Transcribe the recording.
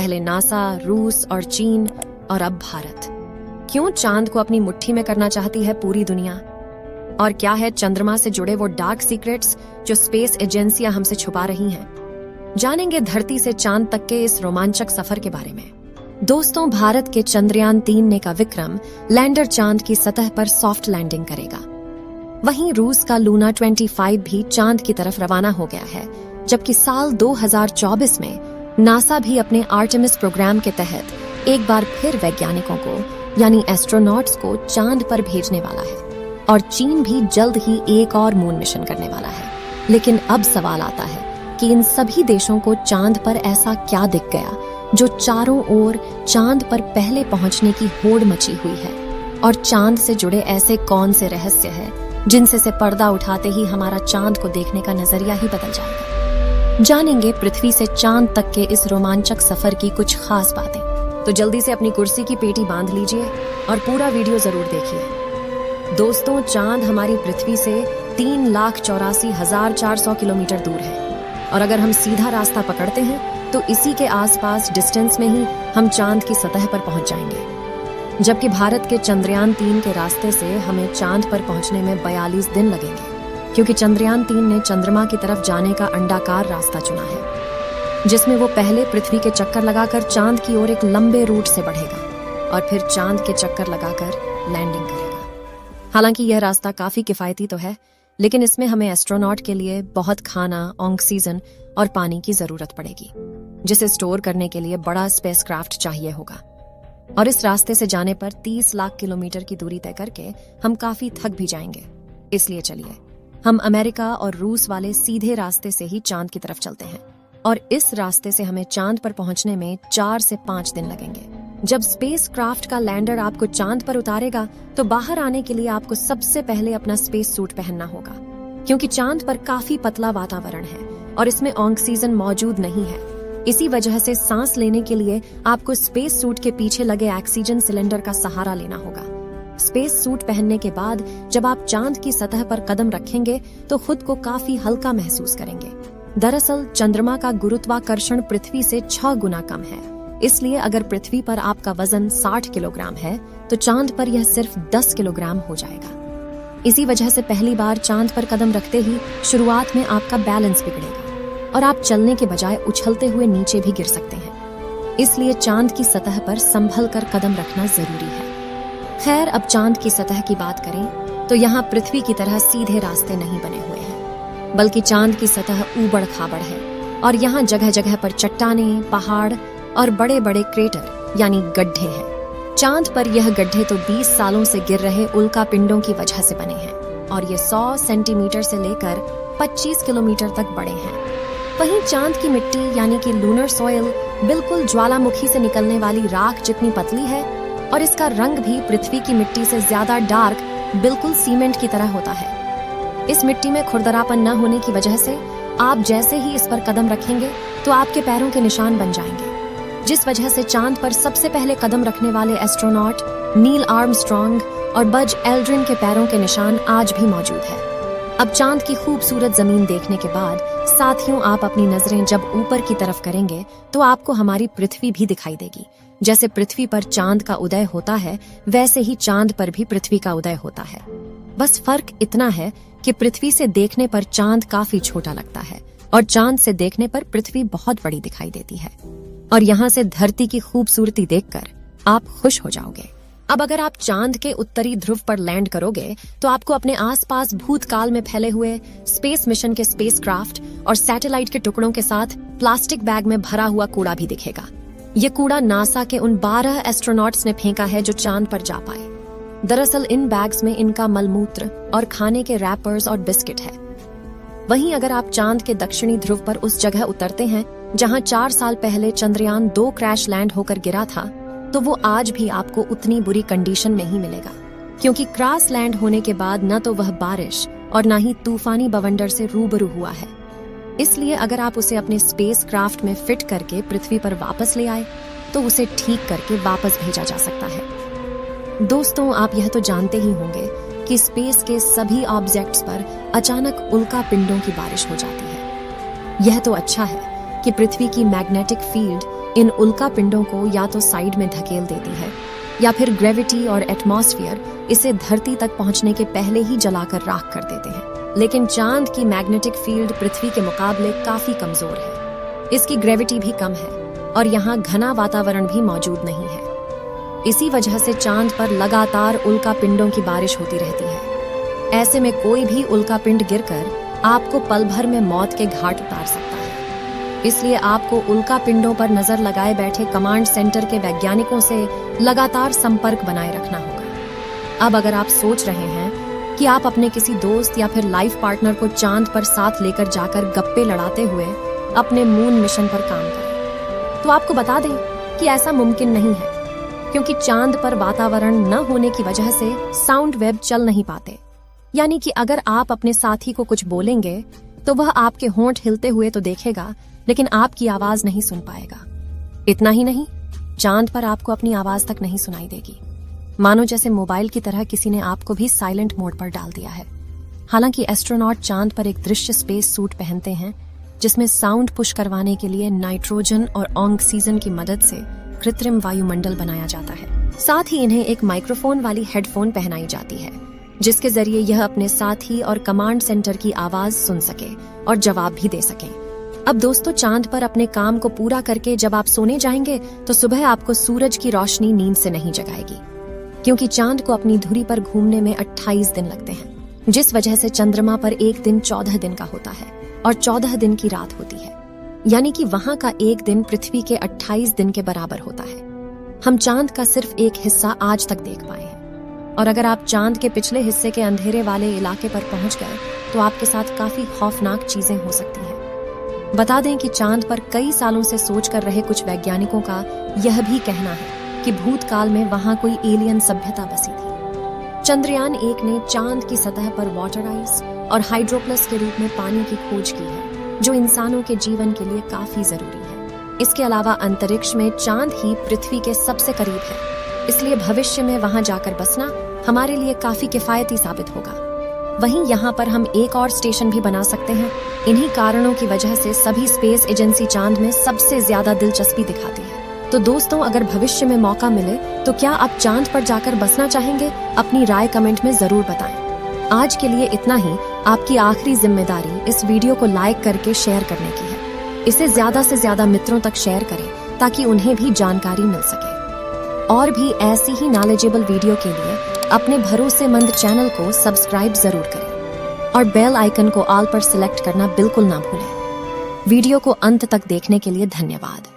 पहले नासा, रूस और चीन और अब भारत। क्यों चांद को अपनी मुट्ठी में करना चाहती है पूरी दुनिया? और क्या है चंद्रमा से जुड़े वो डार्क सीक्रेट्स जो स्पेस एजेंसियां हमसे छुपा रही हैं? जानेंगे धरती से चांद तक के इस रोमांचक सफर के बारे में। दोस्तों, भारत के चंद्रयान 3 ने का विक्रम लैंडर चांद की सतह पर सॉफ्ट लैंडिंग करेगा। वहीं रूस का लूना 25 भी चांद की तरफ रवाना हो गया है, जबकि साल 2024 में नासा भी अपने आर्टेमिस प्रोग्राम के तहत एक बार फिर वैज्ञानिकों को यानी एस्ट्रोनॉट्स को चांद पर भेजने वाला है। और चीन भी जल्द ही एक और मून मिशन करने वाला है। लेकिन अब सवाल आता है कि इन सभी देशों को चांद पर ऐसा क्या दिख गया जो चारों ओर चांद पर पहले पहुंचने की होड़ मची हुई है? और चांद से जुड़े ऐसे कौन से रहस्य हैं जिनसे से पर्दा उठाते ही हमारा चांद को देखने का नजरिया ही बदल जाएगा? जानेंगे पृथ्वी से चांद तक के इस रोमांचक सफर की कुछ खास बातें। तो जल्दी से अपनी कुर्सी की पेटी बांध लीजिए और पूरा वीडियो जरूर देखिए। दोस्तों, चांद हमारी पृथ्वी से 3,84,400 किलोमीटर दूर है और अगर हम सीधा रास्ता पकड़ते हैं तो इसी के आसपास डिस्टेंस में ही हम चांद की सतह पर पहुंच जाएंगे। जबकि भारत के चंद्रयान 3 के रास्ते से हमें चांद पर पहुंचने में 42 दिन लगेंगे, क्योंकि चंद्रयान 3 ने चंद्रमा की तरफ जाने का अंडाकार रास्ता चुना है, जिसमें वो पहले पृथ्वी के चक्कर लगाकर चांद की ओर एक लंबे रूट से बढ़ेगा और फिर चांद के चक्कर लगाकर लैंडिंग करेगा। हालांकि यह रास्ता काफी किफायती तो है, लेकिन इसमें हमें एस्ट्रोनॉट के लिए बहुत खाना, ऑक्सीजन और पानी की जरूरत पड़ेगी, जिसे स्टोर करने के लिए बड़ा स्पेसक्राफ्ट चाहिए होगा। और इस रास्ते से जाने पर 30 लाख किलोमीटर की दूरी तय करके हम काफी थक भी जाएंगे। इसलिए चलिए हम अमेरिका और रूस वाले सीधे रास्ते से ही चांद की तरफ चलते हैं और इस रास्ते से हमें चांद पर पहुंचने में 4 से 5 दिन लगेंगे। जब स्पेस क्राफ्ट का लैंडर आपको चांद पर उतारेगा तो बाहर आने के लिए आपको सबसे पहले अपना स्पेस सूट पहनना होगा, क्योंकि चांद पर काफी पतला वातावरण है और इसमें ऑक्सीजन मौजूद नहीं है। इसी वजह से सांस लेने के लिए आपको स्पेस सूट के पीछे लगे ऑक्सीजन सिलेंडर का सहारा लेना होगा। स्पेस सूट पहनने के बाद जब आप चांद की सतह पर कदम रखेंगे तो खुद को काफी हल्का महसूस करेंगे। दरअसल चंद्रमा का गुरुत्वाकर्षण पृथ्वी से 6 गुना कम है, इसलिए अगर पृथ्वी पर आपका वजन 60 किलोग्राम है तो चांद पर यह सिर्फ 10 किलोग्राम हो जाएगा। इसी वजह से पहली बार चांद पर कदम रखते ही शुरुआत में आपका बैलेंस बिगड़ेगा और आप चलने के बजाय उछलते हुए नीचे भी गिर सकते हैं। इसलिए चांद की सतह पर संभल कर कदम रखना जरूरी है। खैर, अब चांद की सतह की बात करें तो यहाँ पृथ्वी की तरह सीधे रास्ते नहीं बने हुए हैं, बल्कि चांद की सतह ऊबड़ खाबड़ है और यहाँ जगह जगह पर चट्टानें, पहाड़ और बड़े बड़े क्रेटर यानी गड्ढे हैं। चांद पर यह गड्ढे तो 20 सालों से गिर रहे उल्का पिंडों की वजह से बने हैं और ये 100 सेंटीमीटर से लेकर 25 किलोमीटर तक बड़े हैं। वहीं चांद की मिट्टी यानी कि लूनर सॉइल बिल्कुल ज्वालामुखी से निकलने वाली राख जितनी पतली है और इसका रंग भी पृथ्वी की मिट्टी से ज्यादा डार्क, बिल्कुल सीमेंट की तरह होता है। इस मिट्टी में खुरदरापन न होने की वजह से आप जैसे ही इस पर कदम रखेंगे तो आपके पैरों के निशान बन जाएंगे, जिस वजह से चांद पर सबसे पहले कदम रखने वाले एस्ट्रोनॉट नील आर्मस्ट्रॉन्ग और बज एल्ड्रिन के पैरों के निशान आज भी मौजूद है। अब चांद की खूबसूरत जमीन देखने के बाद साथियों, आप अपनी नजरें जब ऊपर की तरफ करेंगे तो आपको हमारी पृथ्वी भी दिखाई देगी। जैसे पृथ्वी पर चांद का उदय होता है, वैसे ही चांद पर भी पृथ्वी का उदय होता है। बस फर्क इतना है कि पृथ्वी से देखने पर चांद काफी छोटा लगता है और चांद से देखने पर पृथ्वी बहुत बड़ी दिखाई देती है। और यहाँ से धरती की खूबसूरती देखकर आप खुश हो जाओगे। अब अगर आप चांद के उत्तरी ध्रुव पर लैंड करोगे तो आपको अपने आसपास भूतकाल में फैले हुए स्पेस मिशन के स्पेसक्राफ्ट और सैटेलाइट के टुकड़ों के साथ प्लास्टिक बैग में भरा हुआ कूड़ा भी दिखेगा। ये कूड़ा नासा के उन 12 एस्ट्रोनॉट्स ने फेंका है जो चांद पर जा पाए। दरअसल इन बैग्स में इनका मलमूत्र और खाने के रैपर्स और बिस्किट है। वहीं अगर आप चांद के दक्षिणी ध्रुव पर उस जगह उतरते हैं जहां 4 साल पहले चंद्रयान 2 क्रैश लैंड होकर गिरा था, तो वो आज भी आपको उतनी बुरी कंडीशन में ही मिलेगा, क्योंकि क्रैश लैंड होने के बाद न तो वह बारिश और न ही तूफानी बवंडर से रूबरू हुआ है। इसलिए अगर आप उसे अपने स्पेस क्राफ्ट में फिट करके पृथ्वी पर वापस ले आए तो उसे ठीक करके वापस भेजा जा सकता है। दोस्तों, आप यह तो जानते ही होंगे कि स्पेस के सभी ऑब्जेक्ट्स पर अचानक उल्का पिंडों की बारिश हो जाती है। यह तो अच्छा है कि पृथ्वी की मैग्नेटिक फील्ड इन उल्का पिंडों को या तो साइड में धकेल देती है या फिर ग्रेविटी और एटमॉस्फेयर इसे धरती तक पहुंचने के पहले ही जलाकर राख कर देते हैं। लेकिन चांद की मैग्नेटिक फील्ड पृथ्वी के मुकाबले काफी कमजोर है। इसकी ग्रेविटी भी कम है और यहाँ घना वातावरण भी मौजूद नहीं है। इसी वजह से चांद पर लगातार उल्का पिंडों की बारिश होती रहती है। ऐसे में कोई भी उल्का पिंड गिरकर आपको पल भर में मौत के घाट उतार सकता है। इसलिए आपको उल्का पिंडों पर नजर लगाए बैठे कमांड सेंटर के वैज्ञानिकों से लगातार संपर्क बनाए रखना होगा। अब अगर आप सोच रहे हैं कि आप अपने किसी दोस्त या फिर लाइफ पार्टनर को चांद पर साथ लेकर जाकर गप्पे लड़ाते हुए अपने मून मिशन पर काम करें, तो आपको बता दें कि ऐसा मुमकिन नहीं है, क्योंकि चांद पर वातावरण न होने की वजह से साउंड वेव चल नहीं पाते। यानी कि अगर आप अपने साथी को कुछ बोलेंगे तो वह आपके होंठ हिलते हुए तो देखेगा, लेकिन आपकी आवाज नहीं सुन पाएगा। इतना ही नहीं, चांद पर आपको अपनी आवाज तक नहीं सुनाई देगी, मानो जैसे मोबाइल की तरह किसी ने आपको भी साइलेंट मोड पर डाल दिया है। हालांकि एस्ट्रोनॉट चांद पर एक दृश्य स्पेस सूट पहनते हैं जिसमें साउंड पुश करवाने के लिए नाइट्रोजन और ऑक्सीजन की मदद से कृत्रिम वायुमंडल बनाया जाता है। साथ ही इन्हें एक माइक्रोफोन वाली हेडफोन पहनाई जाती है जिसके जरिए यह अपने साथी और कमांड सेंटर की आवाज सुन सके और जवाब भी दे सके। अब दोस्तों, चांद पर अपने काम को पूरा करके जब आप सोने जाएंगे तो सुबह आपको सूरज की रोशनी नींद से नहीं जगाएगी, क्योंकि चांद को अपनी धुरी पर घूमने में 28 दिन लगते हैं, जिस वजह से चंद्रमा पर एक दिन 14 दिन का होता है और 14 दिन की रात होती है। यानी कि वहां का एक दिन पृथ्वी के 28 दिन के बराबर होता है। हम चांद का सिर्फ एक हिस्सा आज तक देख पाए हैं, और अगर आप चांद के पिछले हिस्से के अंधेरे वाले इलाके पर पहुंच गए तो आपके साथ काफी खौफनाक चीजें हो सकती हैं। बता दें कि चांद पर कई सालों से सोच कर रहे कुछ वैज्ञानिकों का यह भी कहना है कि भूतकाल में वहां कोई एलियन सभ्यता बसी थी। चंद्रयान 1 ने चांद की सतह पर वाटर आइस और हाइड्रोप्लस के रूप में पानी की खोज की है, जो इंसानों के जीवन के लिए काफी जरूरी है। इसके अलावा अंतरिक्ष में चांद ही पृथ्वी के सबसे करीब है, इसलिए भविष्य में वहां जाकर बसना हमारे लिए काफी किफायती साबित होगा। वहीं यहाँ पर हम एक और स्टेशन भी बना सकते हैं। इन्हीं कारणों की वजह से सभी स्पेस एजेंसी चांद में सबसे ज्यादा दिलचस्पी दिखाती है। तो दोस्तों, अगर भविष्य में मौका मिले तो क्या आप चांद पर जाकर बसना चाहेंगे? अपनी राय कमेंट में जरूर बताएं। आज के लिए इतना ही। आपकी आखिरी जिम्मेदारी इस वीडियो को लाइक करके शेयर करने की है। इसे ज्यादा से ज्यादा मित्रों तक शेयर करें ताकि उन्हें भी जानकारी मिल सके। और भी ऐसी ही नॉलेजेबल वीडियो के लिए अपने भरोसेमंद चैनल को सब्सक्राइब जरूर करें और बेल आइकन को ऑल पर सिलेक्ट करना बिल्कुल ना भूलें। वीडियो को अंत तक देखने के लिए धन्यवाद।